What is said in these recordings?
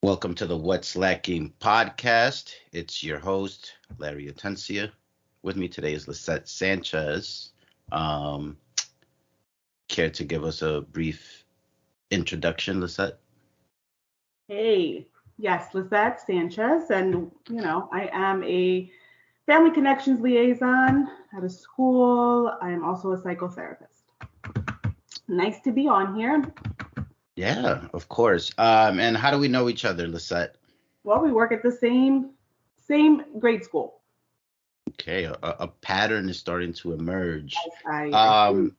Welcome to the What's Lacking podcast. It's your host, Larry Atencia. With me today is Lisette Sanchez. Um, Care to give us a brief introduction, Lisette? Hey, yes, Lisette Sanchez, and I am a family connections liaison at a school. I am also a psychotherapist. Nice to be on here. Yeah, of course. And how do we know each other, Lisette? Well, we work at the same grade school. Okay, a pattern is starting to emerge. I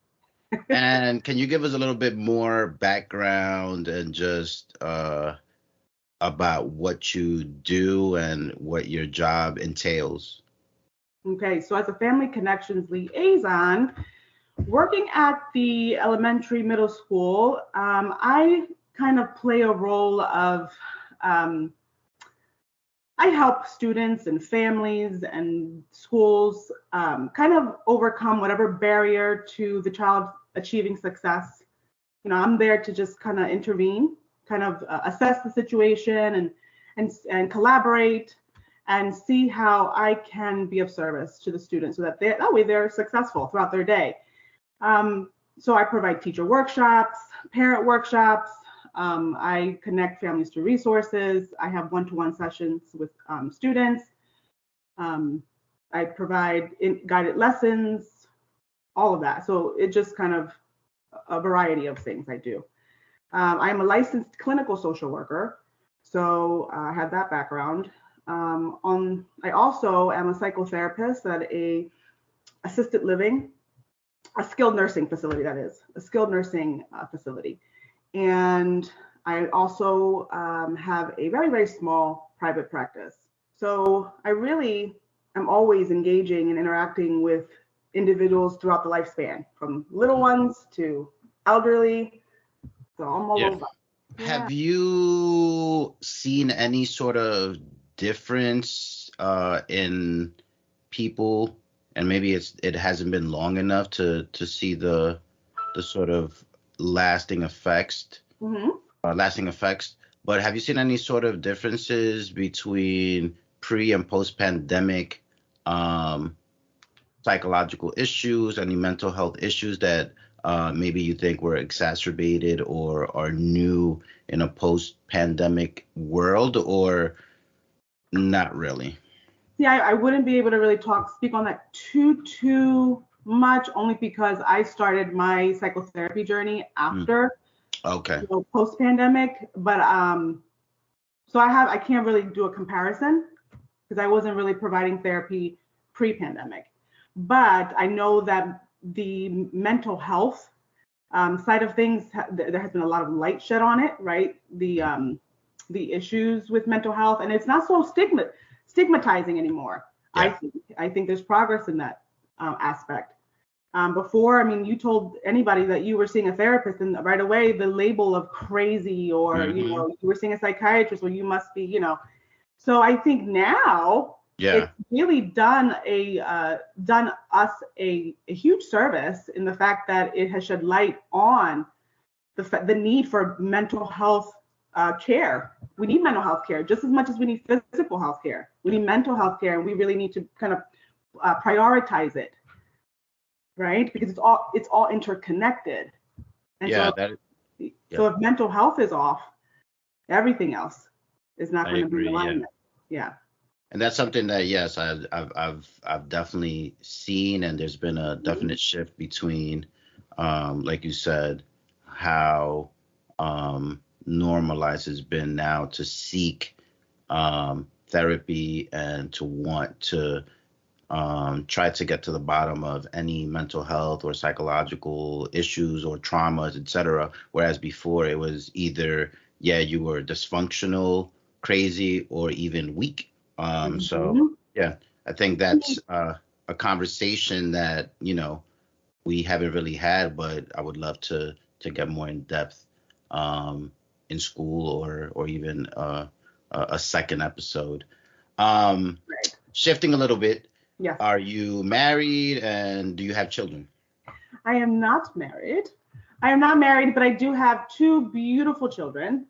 And can you give us a little bit more background and just about what you do and what your job entails? Okay, so as a family connections liaison, working at the elementary middle school, I kind of play a role of I help students and families and schools kind of overcome whatever barrier to the child achieving success. I'm there to just kind of intervene, kind of assess the situation and collaborate and see how I can be of service to the students so that that way they're successful throughout their day. So I provide teacher workshops, parent workshops. I connect families to resources. I have one-to-one sessions with students. I provide guided lessons, all of that. So it just kind of a variety of things I do. I am a licensed clinical social worker, so I have that background. I also am a psychotherapist at a assisted living, a skilled nursing facility, that is, a skilled nursing facility. And I also have a very, very small private practice. So I really am always engaging and interacting with individuals throughout the lifespan, from little ones to elderly. So I'm all over. Have you seen any sort of difference in people, and maybe it hasn't been long enough to see the sort of lasting effects, but have you seen any sort of differences between pre and post pandemic psychological issues, any mental health issues that maybe you think were exacerbated or are new in a post-pandemic world, or not really? Yeah, I wouldn't be able to really speak on that too much, only because I started my psychotherapy journey after post-pandemic. But so I can't really do a comparison because I wasn't really providing therapy pre-pandemic. But I know that the mental health side of things, there has been a lot of light shed on it, right? The issues with mental health, and it's not so stigmatizing anymore. Yeah. I think there's progress in that aspect. Before, I mean, you told anybody that you were seeing a therapist, and right away the label of crazy, or you were seeing a psychiatrist, or you must be, So I think now it's really done us a huge service in the fact that it has shed light on the need for mental health care. We need mental health care just as much as we need physical health care. We need mental health care, and we really need to kind of prioritize it, right? Because it's all interconnected. And so if mental health is off, everything else is not going to be in alignment. Yeah. And that's something that, yes, I've definitely seen, and there's been a definite shift between, like you said, how normalized it's been now to seek therapy and to want to try to get to the bottom of any mental health or psychological issues or traumas, etc. Whereas before it was either, you were dysfunctional, crazy, or even weak. So I think that's a conversation that, we haven't really had, but I would love to get more in depth in school or even a second episode. Shifting a little bit. Yes. Are you married, and do you have children? I am not married. I am not married, but I do have two beautiful children.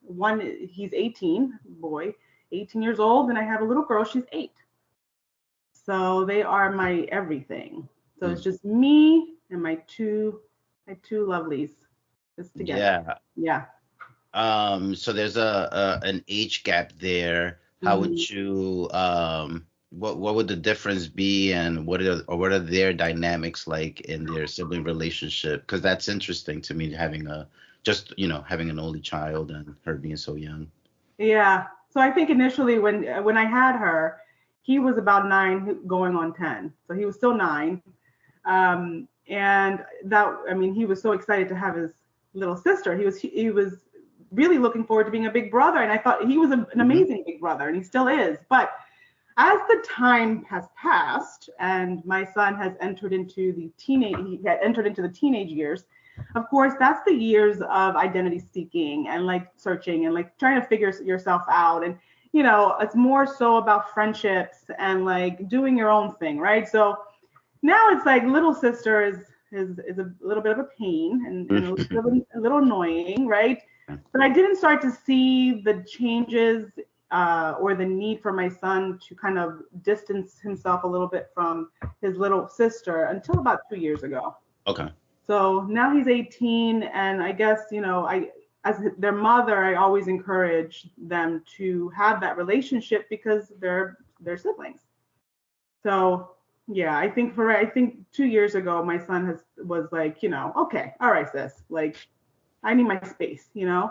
One, he's 18, boy, 18 years old, and I have a little girl, she's 8. So they are my everything. So it's just me and my two lovelies just together. Yeah. Yeah. So there's an age gap there. How Mhm. would you what would the difference be, and what are their dynamics like in their sibling relationship? Because that's interesting to me, having having an only child and her being so young. Yeah. So I think initially when I had her, he was about 9 going on 10. So he was still 9. And that, I mean, he was so excited to have his little sister. He was really looking forward to being a big brother, and I thought he was an Hmm. amazing big brother, and he still is. But as the time has passed and my son has entered into he had entered into the teenage years, of course, that's the years of identity seeking and like searching and like trying to figure yourself out. And, it's more so about friendships and like doing your own thing, right? So now it's like little sister is a little bit of a pain and a little annoying, right? But I didn't start to see the changes or the need for my son to kind of distance himself a little bit from his little sister until about 2 years ago. Okay. So now he's 18, and I guess, as their mother, I always encourage them to have that relationship because they're siblings. So yeah, I think 2 years ago my son was like, okay, all right, sis, like I need my space. Yeah.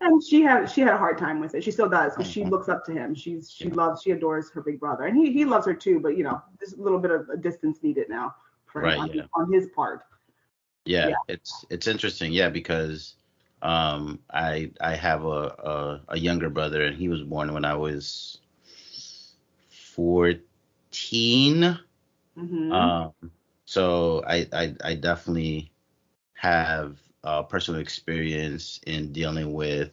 And she had a hard time with it. She still does because she Oh, looks up to him. yeah. She adores her big brother, and he loves her too. But there's a little bit of a distance needed now for him Right. Yeah. on his part. Yeah. Yeah. It's interesting. Yeah, because I have a younger brother, and he was born when I was 14. Mhm. Um, so I definitely have personal experience in dealing with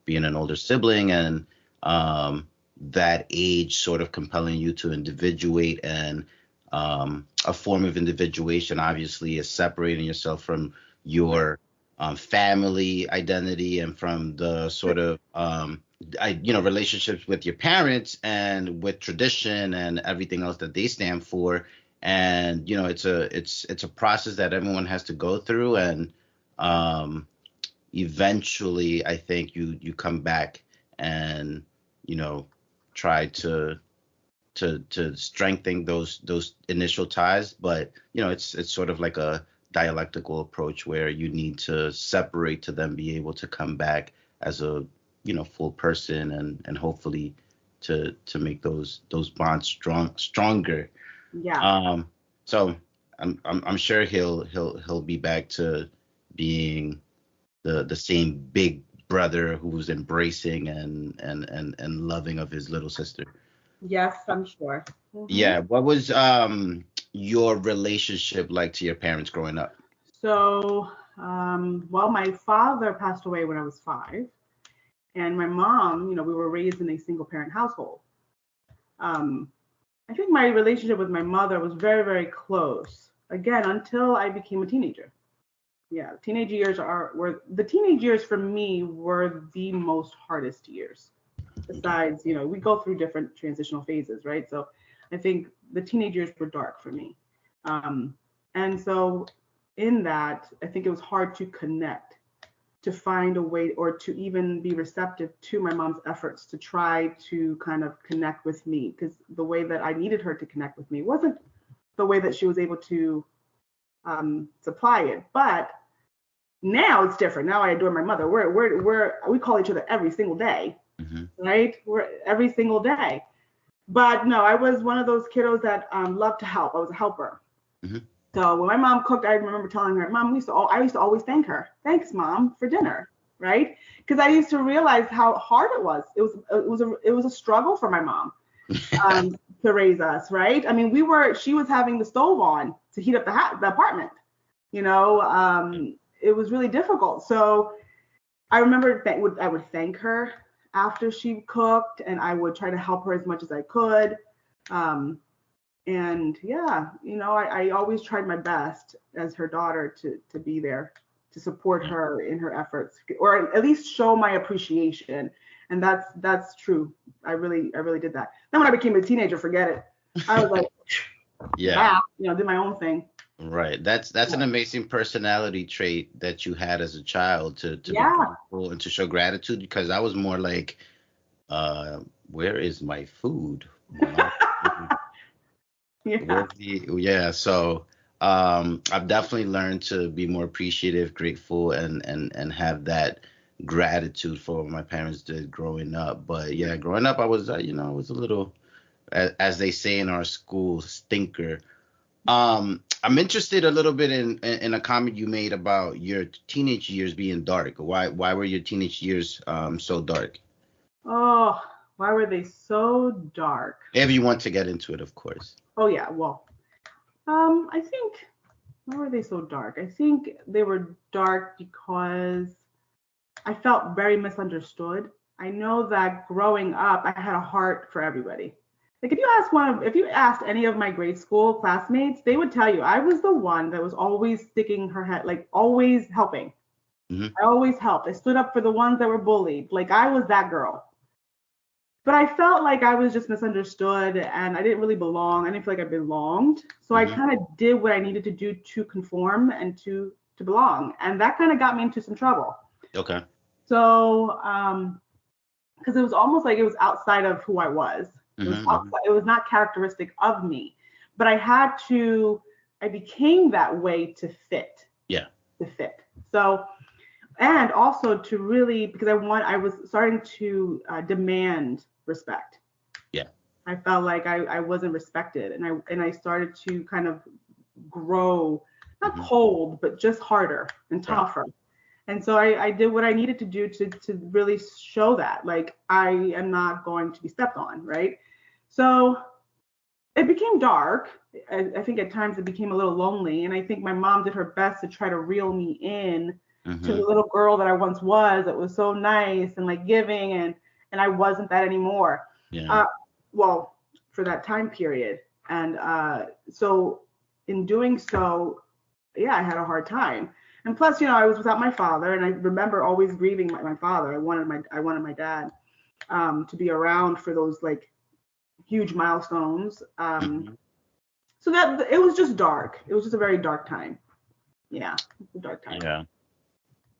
being an older sibling, and that age sort of compelling you to individuate, and a form of individuation obviously is separating yourself from your family identity and from the sort of relationships with your parents and with tradition and everything else that they stand for. And it's a process that everyone has to go through, and um eventually I think you come back and you know try to strengthen those initial ties. But it's sort of like a dialectical approach where you need to separate to then be able to come back as a full person, and hopefully to make those bonds stronger. Yeah. um, so I'm sure he'll be back to being the same big brother who's embracing and loving of his little sister. Yes, I'm sure. Mhm. Yeah. What was your relationship like to your parents growing up? So, well, my father passed away when I was 5, and my mom, we were raised in a single parent household. Um, I think my relationship with my mother was very, very close. Again, until I became a teenager. Yeah, teenage years for me were the most hardest years. Okay. Besides, we go through different transitional phases, right? So I think the teenage years were dark for me. Um, and so in that, I think it was hard to connect, to find a way or to even be receptive to my mom's efforts to try to kind of connect with me, because the way that I needed her to connect with me wasn't the way that she was able to supply it. But now it's different. Now I adore my mother. We call each other every single day, Hmm. right? We're every single day. But no, I was one of those kiddos that loved to help. I was a helper. Hmm. So when my mom cooked, I remember telling her, "Mom, I used to always thank her. Thanks, Mom, for dinner." Right? Because I used to realize how hard it was. It was a struggle for my mom to raise us. Right? I mean, she was having the stove on to heat up the apartment. It was really difficult. So I remember I would thank her after she cooked, and I would try to help her as much as I could. Um, And yeah, I always tried my best as her daughter to be there to support Yeah. her in her efforts, or at least show my appreciation. And that's true. I really did that. Then when I became a teenager, forget it. I was like, Yeah. bye, did my own thing. Right. That's Yeah. an amazing personality trait that you had as a child to be Yeah. grateful and to show gratitude, because I was more like, uh, where is my food? My food. Yeah. Where's the yeah, so I've definitely learned to be more appreciative, grateful, and have that gratitude for what my parents did growing up. But yeah, growing up I was I was a little, as they say in our school, stinker. I'm interested a little bit in a comment you made about your teenage years being dark. Why were your teenage years so dark? Oh, why were they so dark? If you want to get into it, of course. Oh yeah, well, I think, why were they so dark? I think they were dark because I felt very misunderstood. I know that growing up, I had a heart for everybody. Like if you asked any of my grade school classmates, they would tell you I was the one that was always sticking her head, like always helping. Hmm. I always helped. I stood up for the ones that were bullied. Like I was that girl. But I felt like I was just misunderstood and I didn't really belong. I didn't feel like I belonged. So I Hmm. kind of did what I needed to do to conform and to belong. And that kind of got me into some trouble. Okay. So, because it was almost like it was outside of who I was. It was Hmm. outside, it was not characteristic of me. But I became that way Yeah. to fit. So, and also to really, because I was starting to demand respect. Yeah. I felt like I wasn't respected, and I started to kind of grow, not Hmm. cold, but just harder and Right. tougher. And so I did what I needed to do to really show that, like, I am not going to be stepped on, right? So it became dark. I think at times it became a little lonely, and I think my mom did her best to try to reel me in to the Hmm. little girl that I once was, that was so nice and like giving, and I wasn't that anymore. Yeah. Uh, well, for that time period, and so in doing so, yeah, I had a hard time. And plus, I was without my father, and I remember always grieving my father. I wanted my dad to be around for those like huge milestones. Hmm. So that it was just dark. It was just a very dark time. Yeah, a dark time. Yeah.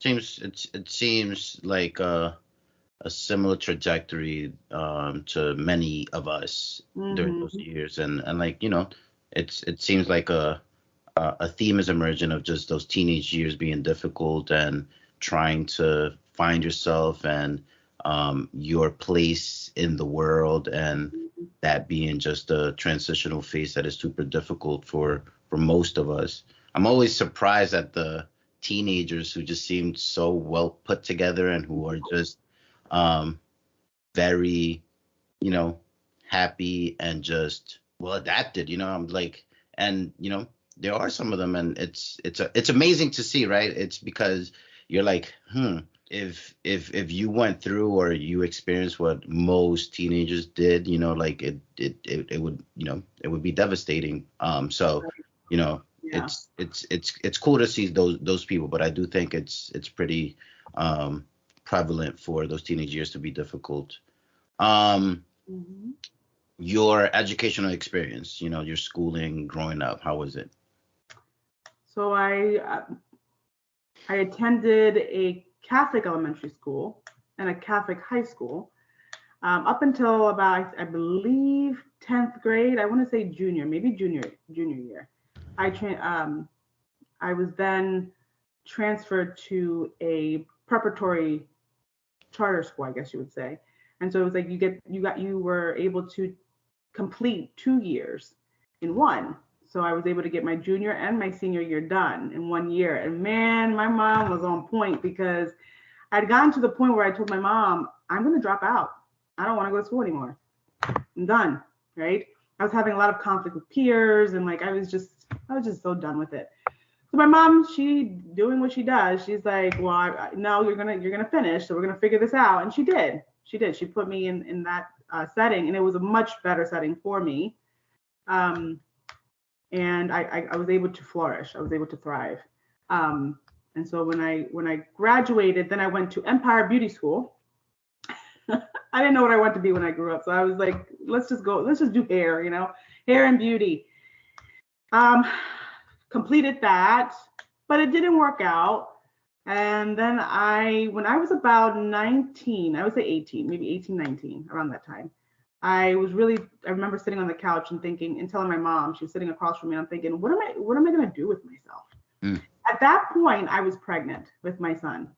It seems like a similar trajectory to many of us during those Hmm. years, and like it seems like a theme is emerging of just those teenage years being difficult and trying to find yourself and your place in the world, and that being just a transitional phase that is super difficult for most of us. I'm always surprised at the teenagers who just seem so well put together and who are just um, very, you know, happy and just well adapted. I'm like, and there are some of them, and it's amazing to see, right? It's because you're like, if you went through or you experienced what most teenagers did, like it would, it would be devastating. So, you know, Yeah. it's cool to see those people, but I do think it's pretty um prevalent for those teenage years to be difficult. Um, Hmm. your educational experience, your schooling growing up, how was it? So I attended a Catholic elementary school and a Catholic high school up until about, I believe, 10th grade. I want to say junior, maybe junior year. I tra- I was then transferred to a preparatory charter school, I guess you would say. And so it was like you were able to complete 2 years in one. So I was able to get my junior and my senior year done in 1 year. And man, my mom was on point because I'd gotten to the point where I told my mom, I'm going to drop out. I don't want to go to school anymore. I'm done. Right. I was having a lot of conflict with peers, and like I was just so done with it. So my mom, she doing what she does. She's like, well, no, you're gonna finish. So we're gonna figure this out. And she did. She did. She put me in that setting, and it was a much better setting for me. And I was able to flourish. I was able to thrive. And so when I graduated, then I went to Empire Beauty School. I didn't know what I wanted to be when I grew up, so I was like, let's just do hair, hair and beauty. Completed that, but it didn't work out. And then when I was about 19, I would say 18, maybe 18, 19, around that time, I remember sitting on the couch and thinking, and telling my mom, she was sitting across from me, and I'm thinking, what am I going to do with myself? At that point, I was pregnant with my son.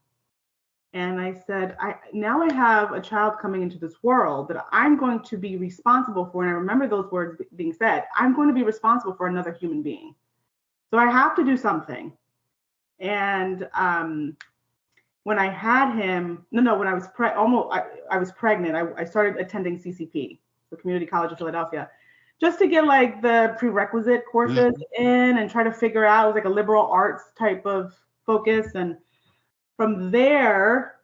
And I said, now I have a child coming into this world that I'm going to be responsible for. And I remember those words being said, I'm going to be responsible for another human being. So I have to do something. And when I had him, when I was I was pregnant, I started attending CCP, the Community College of Philadelphia, just to get like the prerequisite courses in and try to figure out. It was like a liberal arts type of focus. And from there,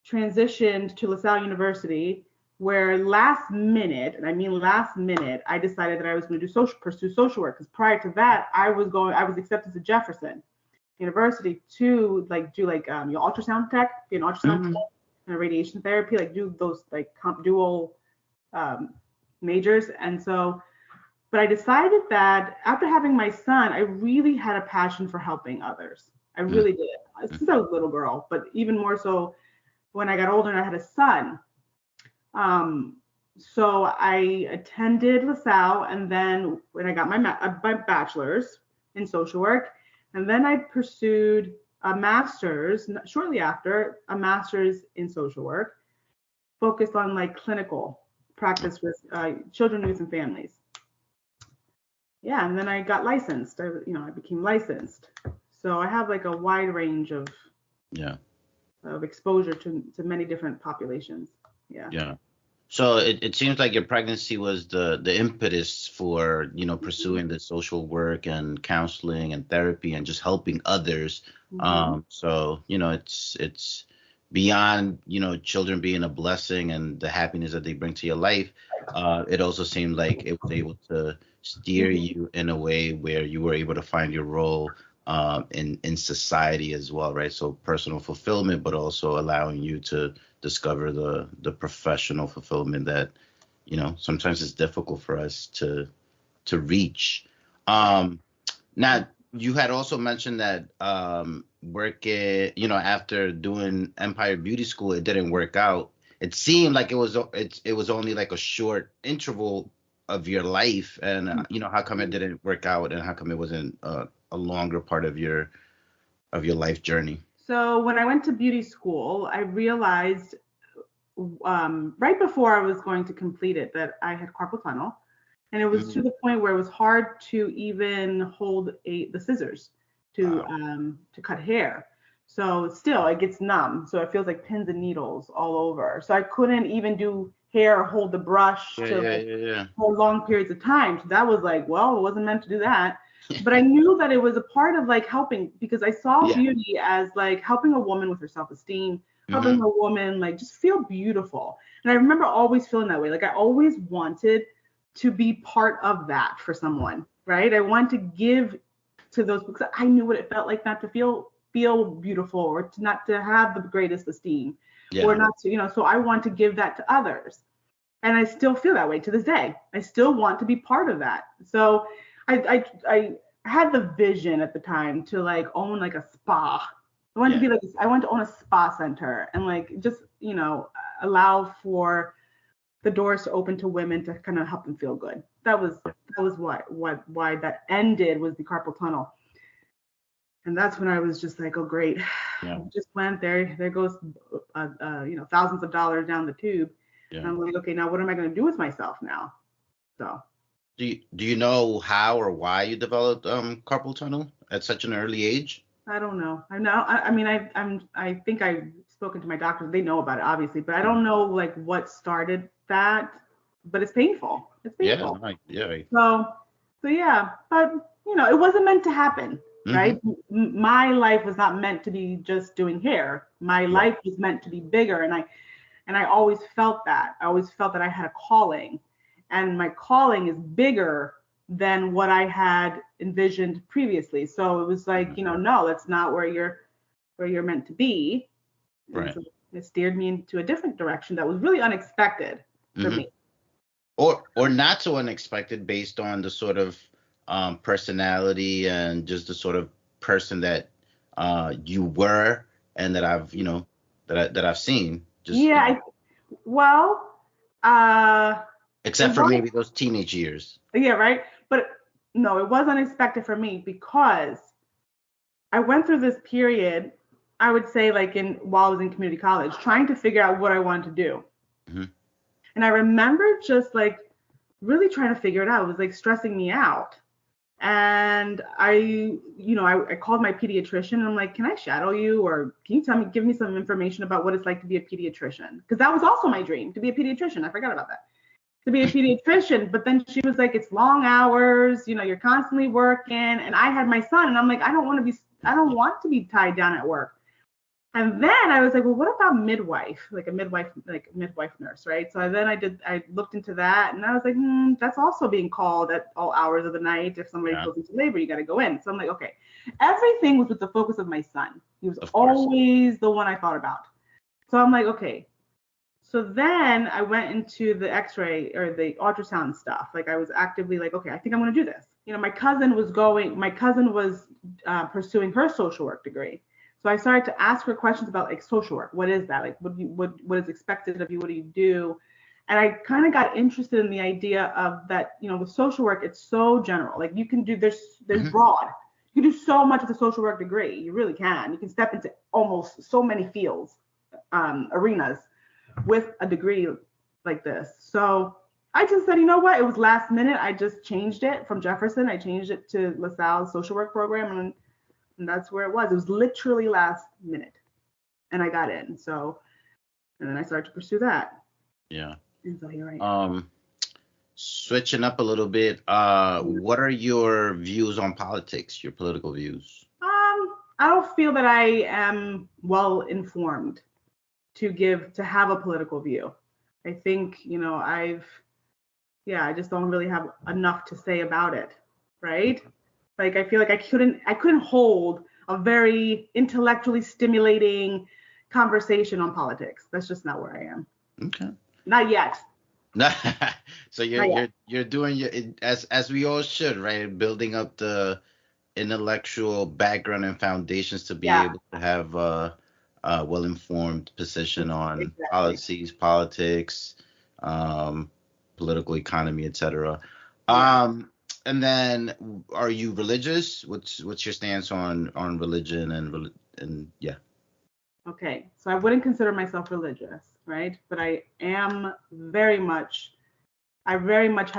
transitioned to LaSalle University, where last minute, and I mean last minute, I decided that I was going to pursue social work. Because prior to that, I was accepted to Jefferson University to do your ultrasound tech, be an ultrasound tech and radiation therapy, do those dual majors. And so, but I decided that after having my son, I really had a passion for helping others. I really did, since I was a little girl, but even more so when I got older and I had a son. So I attended LaSalle, and then when I got my bachelor's in social work, and then I pursued a master's shortly after, a master's in social work, focused on clinical practice with children, youth, and families. Yeah, and then I got licensed. I became licensed. So I have a wide range of exposure to many different populations. Yeah. So it seems like your pregnancy was the impetus for, pursuing the social work and counseling and therapy and just helping others. So, it's beyond, children being a blessing and the happiness that they bring to your life. It also seemed like it was able to steer you in a way where you were able to find your role in society as well, right? So personal fulfillment, but also allowing you to discover the professional fulfillment that, sometimes it's difficult for us to reach. Now, you had also mentioned that working, after doing Empire Beauty School, it didn't work out. It seemed like it was only like a short interval of your life, and how come it didn't work out, and how come it wasn't a longer part of your life journey? So when I went to beauty school, I realized right before I was going to complete it that I had carpal tunnel, and it was to the point where it was hard to even hold the scissors to cut hair. So still, it gets numb, so it feels like pins and needles all over. So I couldn't even do hair or hold the brush for long periods of time. So that was it wasn't meant to do that. But I knew that it was a part of helping, because I saw beauty as helping a woman with her self-esteem, helping a woman just feel beautiful. And I remember always feeling that way. I always wanted to be part of that for someone, right? I wanted to give to those, because I knew what it felt like not to feel beautiful, or not to have the greatest esteem, or not to, so I want to give that to others. And I still feel that way to this day. I still want to be part of that. So I had the vision at the time to own a spa. I wanted to be I wanted to own a spa center and just allow for the doors to open to women to kind of help them feel good. That was why that ended, was the carpal tunnel. And that's when I was just oh great, just went there. There goes thousands of dollars down the tube. And I'm okay, now what am I going to do with myself now? So. Do you know how or why you developed carpal tunnel at such an early age? I don't know. I think I've spoken to my doctors. They know about it, obviously, but I don't know what started that. But it's painful. It's painful. Yeah. So yeah, but it wasn't meant to happen, right? My life was not meant to be just doing hair. My life was meant to be bigger, and I always felt that. I always felt that I had a calling. And my calling is bigger than what I had envisioned previously. So it was like, no, that's not where you're meant to be. And Right. so it steered me into a different direction that was really unexpected for me. Or not so unexpected based on the sort of personality and just the sort of person that you were and that I've that I've seen. Just Yeah, well, except for maybe those teenage years. Yeah, right. But no, it was unexpected for me because I went through this period, I would say like while I was in community college, trying to figure out what I wanted to do. And I remember just like really trying to figure it out. It was like stressing me out. And I called my pediatrician and I'm like, can I shadow you, or can you give me some information about what it's like to be a pediatrician? Because that was also my dream, to be a pediatrician. I forgot about that. To be a pediatrician. But then she was like, it's long hours, you're constantly working. And I had my son and I'm like, I don't want to be tied down at work. And then I was like, well, what about midwife, like a midwife nurse, right? So then I looked into that and I was like, that's also being called at all hours of the night. If somebody goes into labor, you got to go in. So I'm like, okay, everything was with the focus of my son. He was always the one I thought about. So I'm like, okay. So then I went into the x-ray or the ultrasound stuff. Like I was actively like, okay, I think I'm going to do this. My cousin was pursuing her social work degree. So I started to ask her questions about like social work. What is that? Like what is expected of you? What do you do? And I kind of got interested in the idea of that, with social work, it's so general. Like you can do, there's broad. You can do so much with a social work degree. You really can. You can step into almost so many fields, arenas with a degree like this. So I just said, you know what? It was last minute. I just changed it from Jefferson. I changed it to LaSalle's social work program. And that's where it was. It was literally last minute. And I got in. So, and then I started to pursue that. Yeah. And so here I am. Switching up a little bit, what are your views on politics, your political views? I don't feel that I am well informed to have a political view. I think, I just don't really have enough to say about it. Right. Like, I feel like I couldn't hold a very intellectually stimulating conversation on politics. That's just not where I am. Okay. Not yet. So you're doing your, as we all should, right? Building up the intellectual background and foundations to be able to have a well-informed position on policies, politics, political economy, etc. And then, are you religious? What's your stance on religion and yeah? Okay, so I wouldn't consider myself religious, right? But I very much have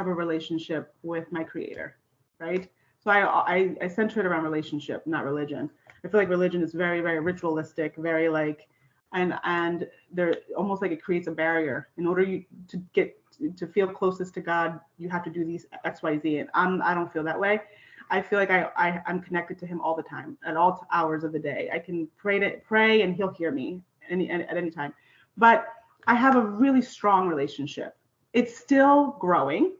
a relationship with my creator, right? So I center it around relationship, not religion. I feel like religion is very, very ritualistic, very like, and they're almost like it creates a barrier. In order to feel closest to God, you have to do these X, Y, Z. And I don't feel that way. I feel like I'm connected to him all the time, at all hours of the day. I can pray and he'll hear me at any time. But I have a really strong relationship. It's still growing,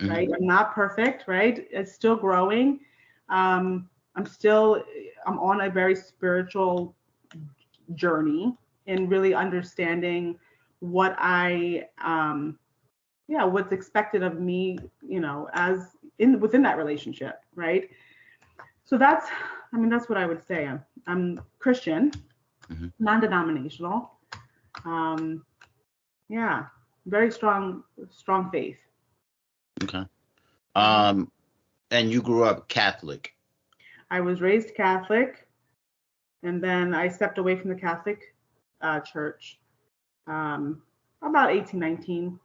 right? I'm not perfect, right? It's still growing. I'm on a very spiritual journey in really understanding what what's expected of me, within that relationship, right? So that's what I would say. I'm Christian, non-denominational. Very strong faith. Okay. And you grew up Catholic? I was raised Catholic, and then I stepped away from the Catholic church about 18, 19.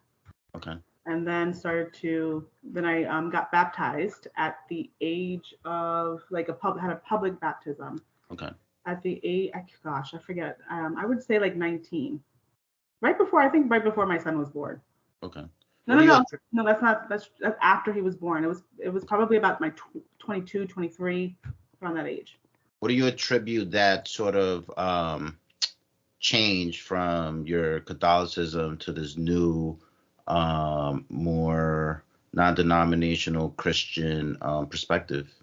Okay. And then I got baptized at the age of had a public baptism. Okay. At the age, I forget. I would say like 19. Right before my son was born. Okay. No, that's not. That's after he was born. It was probably about my 22, 23, around that age. What do you attribute that sort of change from your Catholicism to this new, more non-denominational Christian perspective?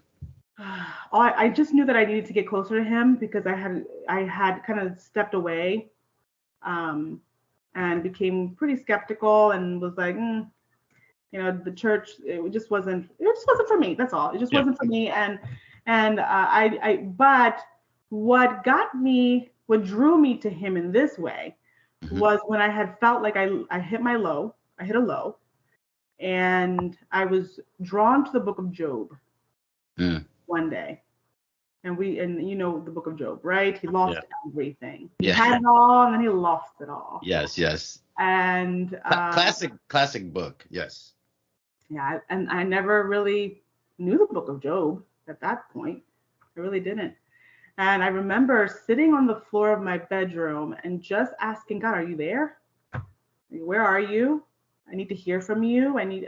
I just knew that I needed to get closer to him because I had kind of stepped away, um, and became pretty skeptical and was like, the church, it just wasn't for me. That's all. It just Yeah. wasn't for me. But what drew me to him in this way Hmm. was when I had felt like I hit my low. I hit a low, and I was drawn to the book of Job Mm. one day. And you know the book of Job, right? He lost Yeah. everything. He Yeah. had it all, and then he lost it all. Yes. Yes. And Classic book. Yes. yeah, and I never really knew the book of Job at that point. I really didn't. And I remember sitting on the floor of my bedroom and just asking God, "Are you there? Where are you? I need to hear from you. I need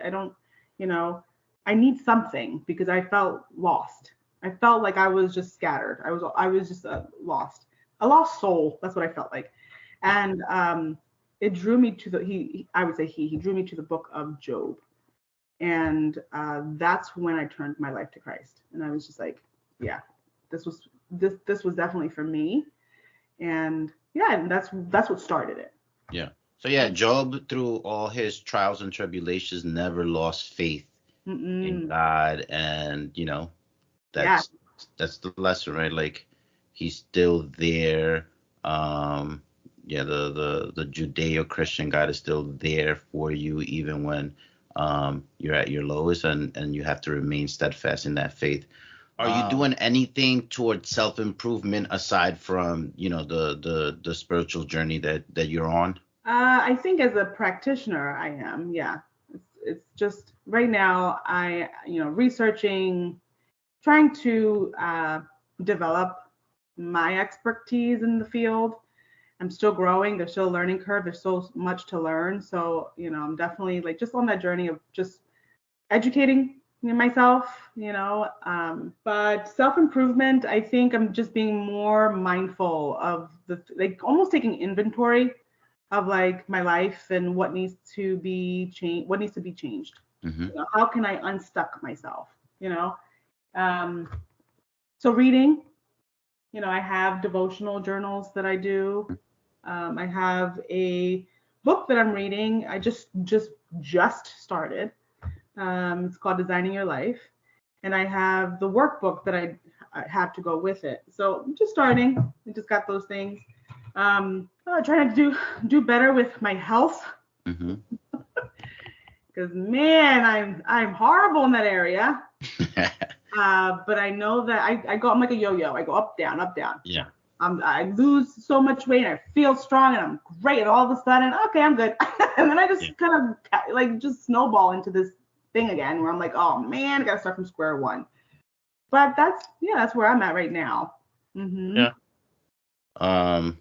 something," because I felt lost. I felt like I was just scattered. I was just lost, a lost soul. That's what I felt like. And it drew me to I would say he drew me to the book of Job. And that's when I turned my life to Christ. And I was just like, yeah, this was definitely for me. And yeah, and that's what started it. Yeah. So yeah, Job, through all his trials and tribulations, never lost faith in Mm-mm. God, and Yeah. that's the lesson, right? Like he's still there. Yeah, the Judeo-Christian God is still there for you, even when you're at your lowest, and you have to remain steadfast in that faith. Are you doing anything towards self-improvement aside from, the spiritual journey that you're on? I think as a practitioner, I am. Yeah. It's just right now, researching, trying to develop my expertise in the field. I'm still growing. There's still a learning curve. There's so much to learn. So, I'm definitely like just on that journey of just educating myself, but self-improvement, I think I'm just being more mindful of like almost taking inventory of like my life and what needs to be changed. Hmm. How can I unstuck myself? You know, um, so reading. I have devotional journals that I do. I have a book that I'm reading. I just started. It's called Designing Your Life, and I have the workbook that I have to go with it. So I'm just starting. I just got those things. Trying to do better with my health, Hmm. because man, I'm horrible in that area. But I know that I'm like a yo-yo. I go up, down, up, down. Yeah. I lose so much weight. I feel strong and I'm great. And all of a sudden, okay, I'm good. And then I just kind of like just snowball into this thing again where I'm like, oh man, I gotta start from square one. But that's where I'm at right now. Mm-hmm. Yeah. Um,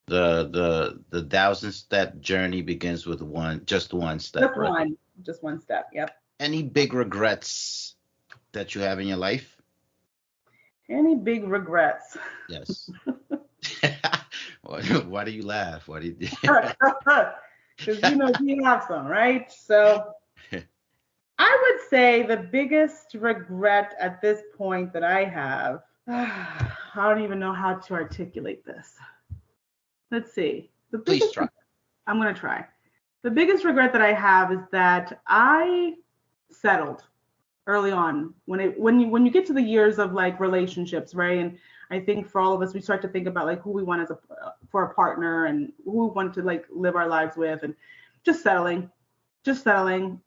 the 1,000-step journey begins with just one step, right? Just one step. Yep. Any big regrets that you have in your life? Any big regrets? Yes. Why do you laugh? Why do you? Because you have some, right? So I would say the biggest regret at this point that I have, I don't even know how to articulate this. Let's see. Please try. I'm going to try. The biggest regret that I have is that I settled early on when you get to the years of like relationships, right? And I think for all of us, we start to think about like who we want for a partner and who we want to like live our lives with, and just settling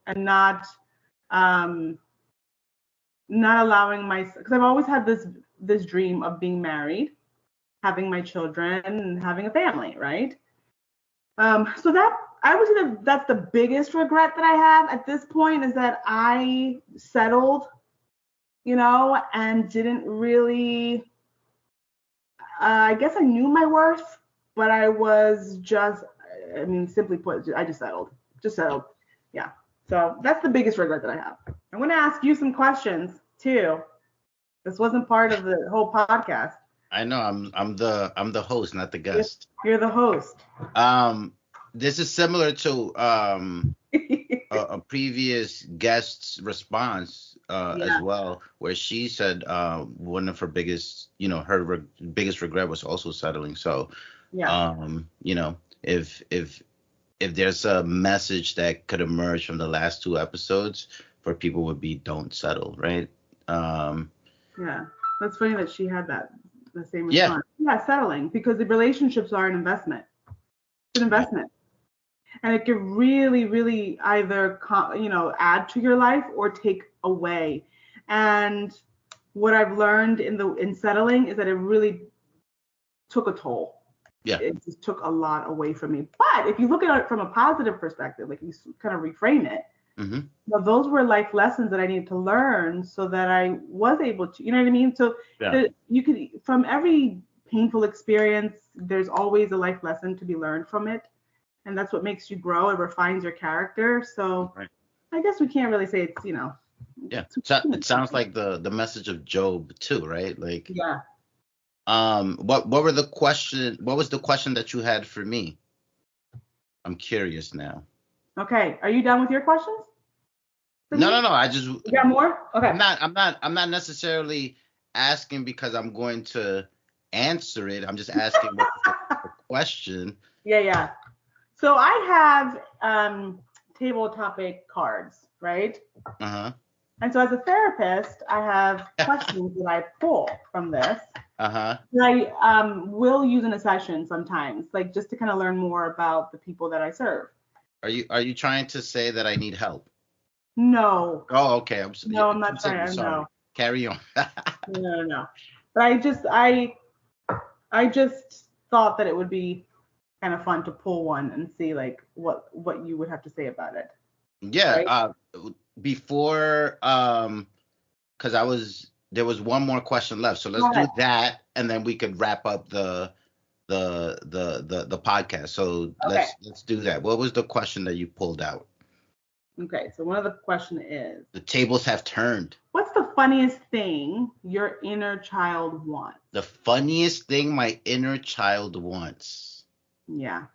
and not allowing because I've always had this dream of being married, having my children, and having a family, right? So that I would say that's the biggest regret that I have at this point, is that I settled, and didn't really. I guess I knew my worth, but I was just, I mean, simply put, I just settled. Yeah. So that's the biggest regret that I have. I'm going to ask you some questions too. This wasn't part of the whole podcast. I know I'm the host, not the guest. You're the host. This is similar to a previous guest's response as Yeah, well, where she said one of her biggest, biggest regret was also settling. So, yeah. you know, if there's a message that could emerge from the last two episodes for people would be don't settle, right? Um, Yeah, that's funny that she had the same yeah, response. Yeah, settling because the relationships are an investment. It's an yeah, investment, and it can really, really either add to your life or take away. And what I've learned in settling is that it really took a toll. yeah. It just took a lot away from me. But if you look at it from a positive perspective, like you kind of reframe it, Hmm. well, those were life lessons that I needed to learn so that I was able to, you know what I mean? So Yeah. you could, from every painful experience, there's always a life lesson to be learned from it. And that's what makes you grow. It refines your character. So Right. I guess we can't really say it's, Yeah. too, So too much it sounds fun. like the message of Job too, right? Like, Yeah. what were the question? What was the question that you had for me? I'm curious now. Okay. Are you done with your questions for No, no, me? no. I just You got more? Okay. I'm not necessarily asking because I'm going to answer it. I'm just asking what was the question. Yeah, yeah. So I have table topic cards, right? Uh-huh. And so as a therapist, I have questions that I pull from this Uh-huh. that I will use in a session sometimes, like just to kind of learn more about the people that I serve. Are you trying to say that I need help? No, Oh, okay. Yeah, no, I'm not continue. trying. Sorry. No, Carry on. no, no, no. But I just thought that it would be kind of fun to pull one and see like what you would have to say about it, Yeah, right? before because there was one more question left. So Go let's do ahead. that and then we could wrap up the podcast. So Okay. let's do that. What was the question that you pulled out? Okay. So one of the question is, The tables have turned. what's the funniest thing your inner child wants? The funniest thing my inner child wants. Yeah,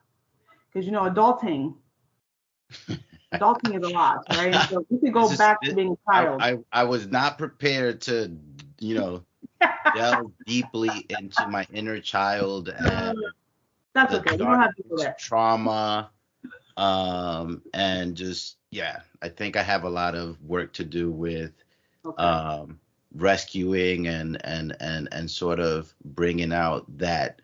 because adulting is a lot, right? And so we could This go is back to it, being a child. I was not prepared to, you know, delve deeply into my inner child and That's the okay. We don't have to go darkest there. trauma, and just, yeah, I think I have a lot of work to do with Okay. um rescuing and sort of bringing out that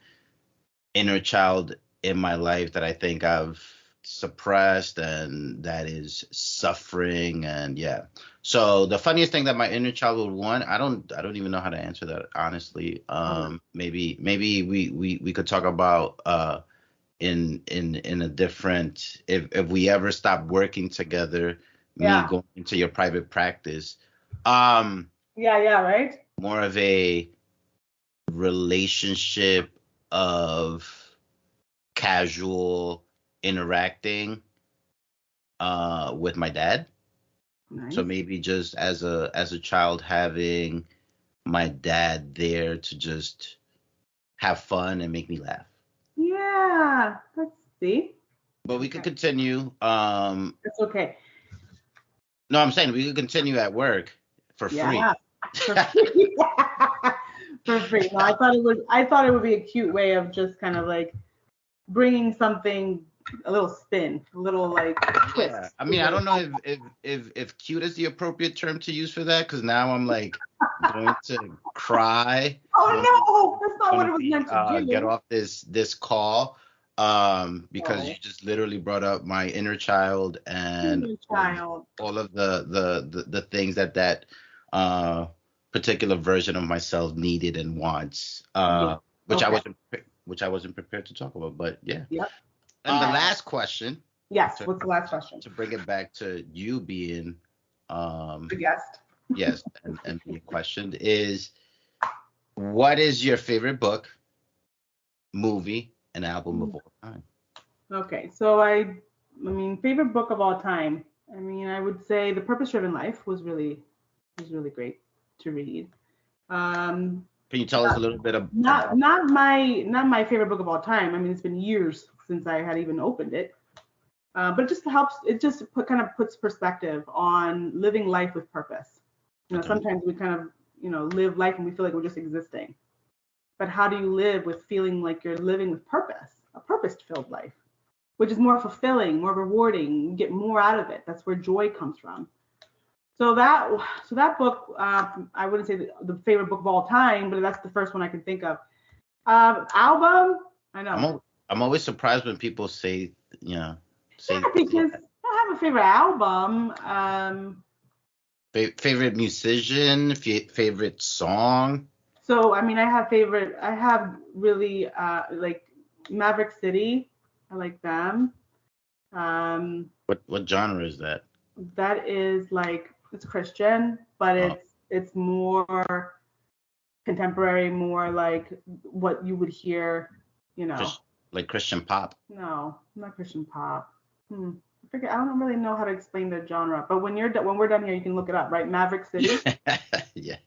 inner child in my life that I think I've suppressed and that is suffering. And yeah, so the funniest thing that my inner child would want, I don't even know how to answer that honestly. Okay. Maybe we could talk about in a different, if we ever stop working together, me Yeah. going into your private practice, um Yeah. Yeah. Right. more of a relationship of casual interacting with my dad. So Nice. maybe just as a child having my dad there to just have fun and make me laugh. Yeah. Let's see. But we could Okay. continue. That's okay. No, I'm saying we could continue at work for Yeah. free. For free. For free. No, I thought it would be a cute way of just kind of like bringing something, a little spin, a little like Yeah, twist I to mean, I the don't know if cute is the appropriate term to use for that because now I'm like going to cry when we Oh no, that's not what when it was we meant to get do. off this call, because you Oh, just literally brought up my inner child and your all of child. the things that uh particular version of myself needed and wants, Yeah. which I Okay. wasn't which I wasn't prepared to talk about. But yeah, Yep. and the last question, Yes. to What's the last question? to bring it back to you being The guest. yes, and being questioned, is what is your favorite book, movie, and album of all time? Okay. So I mean, favorite book of all time. I mean, I would say The Purpose Driven Life was really great to read. Um, Can you tell us a little bit not about not my not my favorite book of all time. I mean, it's been years since I had even opened it. But it just helps. It just kind of puts perspective on living life with purpose. Okay. Sometimes we kind of, live life and we feel like we're just existing. But how do you live with feeling like you're living with purpose, a purpose-filled life, which is more fulfilling, more rewarding, you get more out of it. That's where joy comes from. So that book, I wouldn't say the favorite book of all time, but that's the first one I can think of. Album, I know. I'm always surprised when people say. Yeah, because I have a favorite album. Favorite musician, favorite song. So I mean, I have really like Maverick City. I like them. What genre is that? That is like, it's Christian, but it's more contemporary, more like what you would hear, like Christian pop. No, not Christian pop. I forget. I don't really know how to explain the genre. But when we're done here, you can look it up, right? Maverick City. Yeah.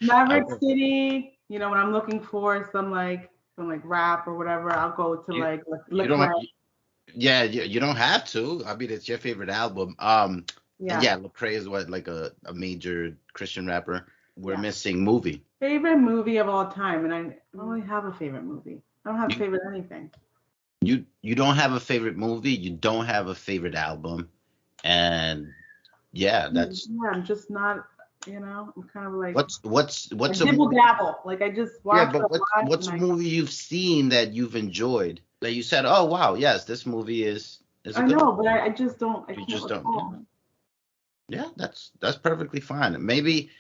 Maverick City. When I'm looking for some rap or whatever, I'll go to Yeah, you don't have to. I mean, it's your favorite album. Yeah, Lecrae is like a major Christian rapper. We're missing movie. Favorite movie of all time, and I don't really have a favorite movie. I don't have a favorite anything. You don't have a favorite movie. You don't have a favorite album, and I'm just not. I'm kind of like. What's a dibble dabble? Like I just watch. Yeah, but what's a movie you've seen that you've enjoyed that you said, oh wow, yes, this movie is. I know, but I just don't. I just don't. Recall. Yeah, that's perfectly fine. Maybe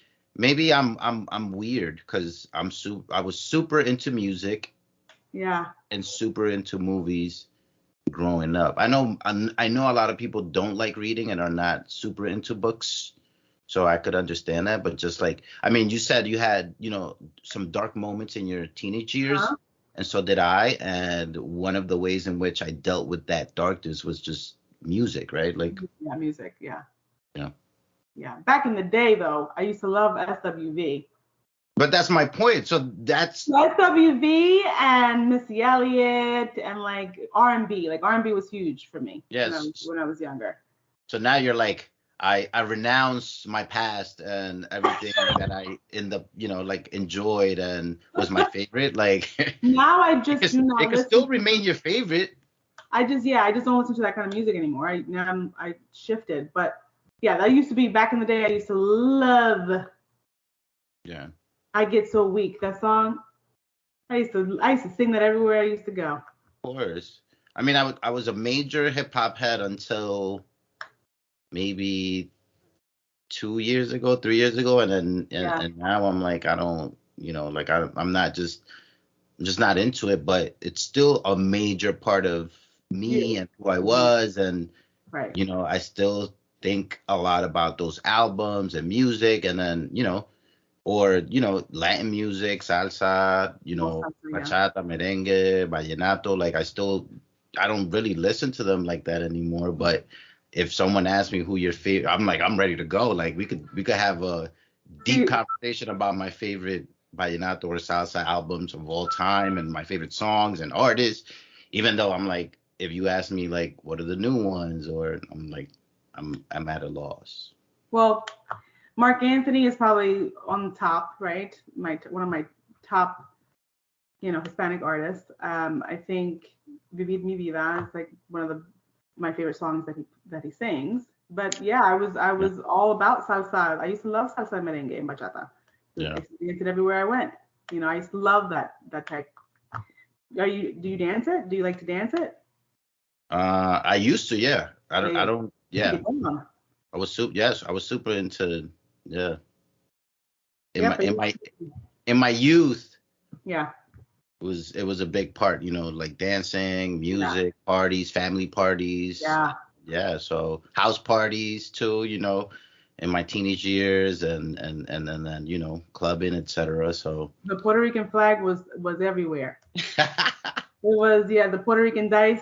I'm weird because I was super into music. Yeah. And super into movies growing up. I know a lot of people don't like reading and are not super into books, so I could understand that. But just like, I mean, you said you had some dark moments in your teenage years, and so did I. And one of the ways in which I dealt with that darkness was just music, right? Like music, yeah. Yeah. Yeah. Back in the day, though, I used to love SWV. But that's my point. So that's SWV and Missy Elliott and like R&B. Like R&B was huge for me. Yes. When I was younger. So now you're like, I renounce my past and everything that I enjoyed and was my favorite. Like now I just do not. It can still remain your favorite. I just don't listen to that kind of music anymore. I shifted, but yeah, that used to be back in the day. I used to love. Yeah. I Get So Weak. That song. I used to sing that everywhere I used to go. Of course. I mean, I was a major hip hop head until maybe 3 years ago, and now I'm like, I don't, I'm not just not into it, but it's still a major part of me and who I was, and right. I still think a lot about those albums and music, and then or Latin music, salsa, bachata, merengue, vallenato. Like I don't really listen to them like that anymore. But if someone asks me who your favorite, I'm like, I'm ready to go. Like we could have a deep conversation about my favorite vallenato or salsa albums of all time and my favorite songs and artists. Even though I'm like, if you ask me like, what are the new ones, or I'm like, I'm at a loss. Well, Mark Anthony is probably on top, right? One of my top, Hispanic artists. I think Vivir Mi Vida is like one of my favorite songs that he sings. But yeah, I was all about salsa. I used to love salsa, merengue, and bachata. Yeah. I danced it everywhere I went. I used to love that type. Do you dance it? Do you like to dance it? I used to, yeah. I don't. Yeah. I was super into. Yeah. In my youth. Yeah. It was a big part, like dancing, music, parties, family parties. Yeah. Yeah. So house parties too, in my teenage years, and then clubbing, etc. So the Puerto Rican flag was everywhere. It was, yeah, the Puerto Rican dice,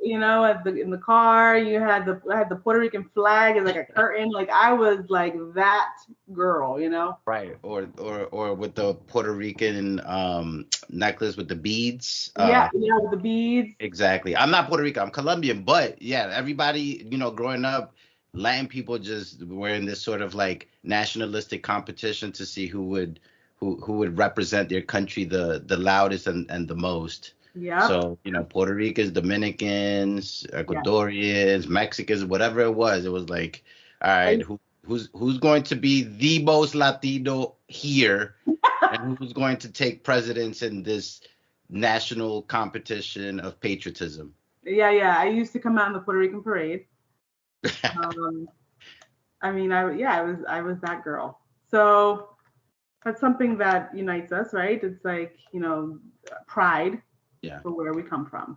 in the car. I had the Puerto Rican flag as like a curtain. Like I was like that girl. Right. Or with the Puerto Rican necklace with the beads. Yeah, yeah, with the beads. Exactly. I'm not Puerto Rican. I'm Colombian, but yeah, everybody, growing up, Latin people just were in this sort of like nationalistic competition to see who would represent their country the loudest and the most. Yeah, So, Puerto Ricans, Dominicans, yeah. Ecuadorians, Mexicans, whatever it was like, all right, who's going to be the most Latino here, and who's going to take precedence in this national competition of patriotism? Yeah, yeah. I used to come out in the Puerto Rican parade. Um, I mean, I was that girl. So that's something that unites us, right? It's like, pride Yeah. for where we come from,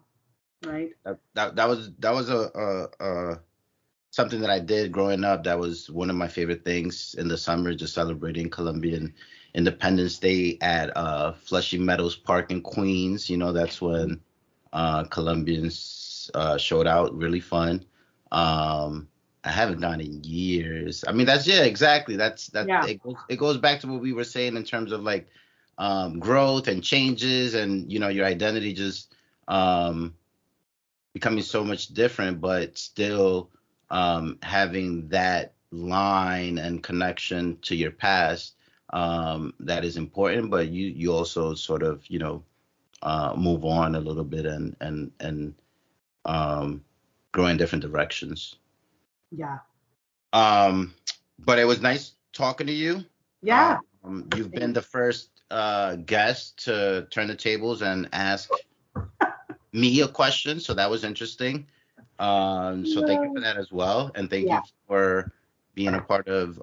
right? That was a something that I did growing up. That was one of my favorite things in the summer, just celebrating Colombian Independence Day at Flushing Meadows Park in Queens. That's when Colombians showed out. Really fun. I haven't gone in years. I mean, yeah, exactly. Yeah, It goes back to what we were saying in terms of like growth and changes, and your identity just um, becoming so much different, but still having that line and connection to your past, that is important. But you also sort of move on a little bit and um, grow in different directions. yeah, But it was nice talking to you. yeah. You've been the first guest to turn the tables and ask me a question, so that was interesting. So thank you for that as well, and thank Yeah. you for being a part of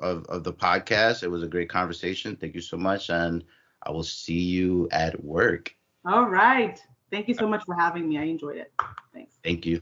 the podcast. It was a great conversation. Thank you so much, and I will see you at work. All right. Thank you so much for having me. I enjoyed it. Thanks. Thank you.